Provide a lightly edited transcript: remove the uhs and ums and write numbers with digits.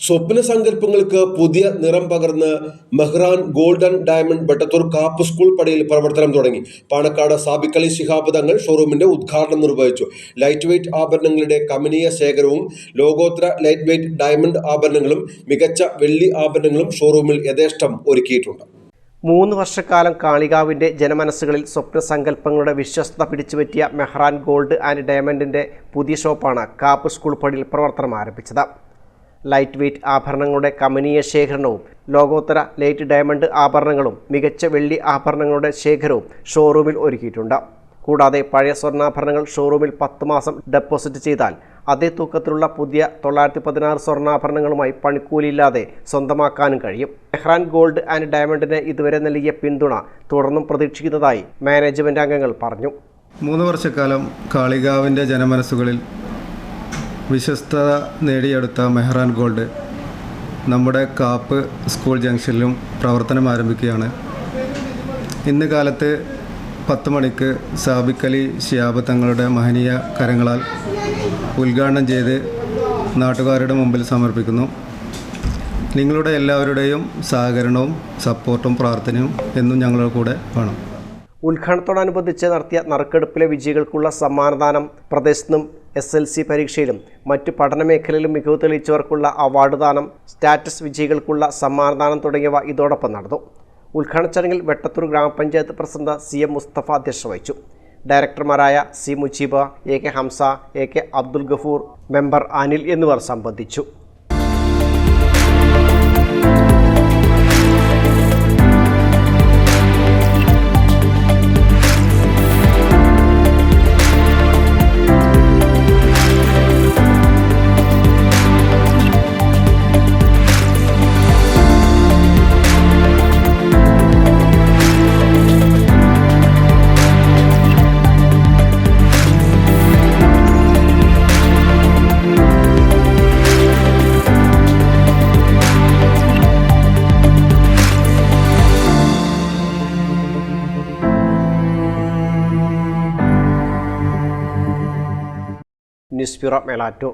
സ്വപ്ന സങ്കല്പങ്ങൾക്ക് പുതിയ നിറം പകർന്ന് Mehran gold and diamond Vettathur Kappu school പടിയിൽ പ്രവർത്തനം തുടങ്ങി. പാണക്കാട് സാബിക് അലി ശിഹാബ് തങ്ങൾ ഷോറൂമിന്റെ ഉദ്ഘാടനം നിർവഹിച്ചു. ലൈറ്റ് വെയ്റ്റ് ആഭരണങ്ങളുടെ കമനീയ ശേഖരവും ലോകോത്തര ലൈറ്റ് വെയ്റ്റ് ഡയമണ്ട് ആഭരണങ്ങളും മികച്ച വെള്ളി ആഭരണങ്ങളും ഷോറൂമിൽ യഥേഷ്ടം ഒരുക്കിയിട്ടുണ്ട്. 3 വർഷക്കാലം കാളികാവിന്റെ ജനമനസ്സുകളിൽ സ്വപ്ന സങ്കല്പങ്ങളുടെ വിശ്വസ്തത പിടിച്ചുപറ്റിയ മെഹ്റാൻ ഗോൾഡ് ആൻഡ് ഡയമണ്ടിന്റെ പുതിയ ഷോപ്പാണ് കാപ്പ് സ്കൂൾ പടിയിൽ പ്രവർത്തനം ആരംഭിച്ചത്. ലൈറ്റ് വെയ്റ്റ് ആഭരണങ്ങളുടെ കമനീയ ശേഖരണവും ലോകോത്തര ലൈറ്റ് ഡയമണ്ട് ആഭരണങ്ങളും മികച്ച വെള്ളി ആഭരണങ്ങളുടെ ശേഖരവും ഷോറൂമിൽ ഒരുക്കിയിട്ടുണ്ട്. കൂടാതെ പഴയ സ്വർണ്ണാഭരണങ്ങൾ ഷോറൂമിൽ 10 മാസം ഡെപ്പോസിറ്റ് ചെയ്താൽ അതേ തൂക്കത്തിലുള്ള പുതിയ 916 സ്വർണ്ണാഭരണങ്ങളുമായി പണിക്കൂലിയില്ലാതെ സ്വന്തമാക്കാനും കഴിയും. മെഹ്റാൻ ഗോൾഡ് ആൻഡ് ഡയമണ്ടിന് ഇതുവരെ നൽകിയ പിന്തുണ തുടർന്നും പ്രതീക്ഷിക്കുന്നതായി മാനേജ്മെന്റ് അംഗങ്ങൾ പറഞ്ഞു. 3 വർഷക്കാലം കാളികാവിൻ്റെ ജനമനസ്സുകളിൽ വിശ്വസ്തത നേടിയെടുത്ത മെഹ്റാൻ ഗോൾഡ് നമ്മുടെ കാപ്പ് സ്കൂൾ ജംഗ്ഷനിലും പ്രവർത്തനം ആരംഭിക്കുകയാണ്. ഇന്ന് കാലത്ത് 10 മണിക്ക് സാബിക് അലി ശിഹാബ് തങ്ങളുടെ മഹനീയ കരങ്ങളാൽ ഉദ്ഘാടനം ചെയ്ത് നാട്ടുകാരുടെ മുമ്പിൽ സമർപ്പിക്കുന്നു. നിങ്ങളുടെ എല്ലാവരുടെയും സഹകരണവും സപ്പോർട്ടും പ്രാർത്ഥനയും എന്നും ഞങ്ങളുടെ കൂടെ വേണം. ഉദ്ഘാടനത്തോടനുബന്ധിച്ച് നടത്തിയ നറുക്കെടുപ്പിലെ വിജയികൾക്കുള്ള സമ്മാനദാനം, പ്രദേശത്തും SLC പരീക്ഷയിലും മറ്റു പഠന മേഖലയിലും മികവ് തെളിയിച്ചവർക്കുള്ള അവാർഡ് ദാനം, സ്റ്റാറ്റസ് വിജയികൾക്കുള്ള സമ്മാനദാനം തുടങ്ങിയവ ഇതോടൊപ്പം നടന്നു. ഉദ്ഘാടന ചടങ്ങിൽ വെട്ടത്തൂർ ഗ്രാമപഞ്ചായത്ത് പ്രസിഡന്റ് CM മുസ്തഫ അധ്യക്ഷത വഹിച്ചു. ഡയറക്ടർമാരായ C Mujeeb, AK Hamsa, AK Abdul Gafoor, member Anil എന്നിവർ സംബന്ധിച്ചു. News bureau Melattur.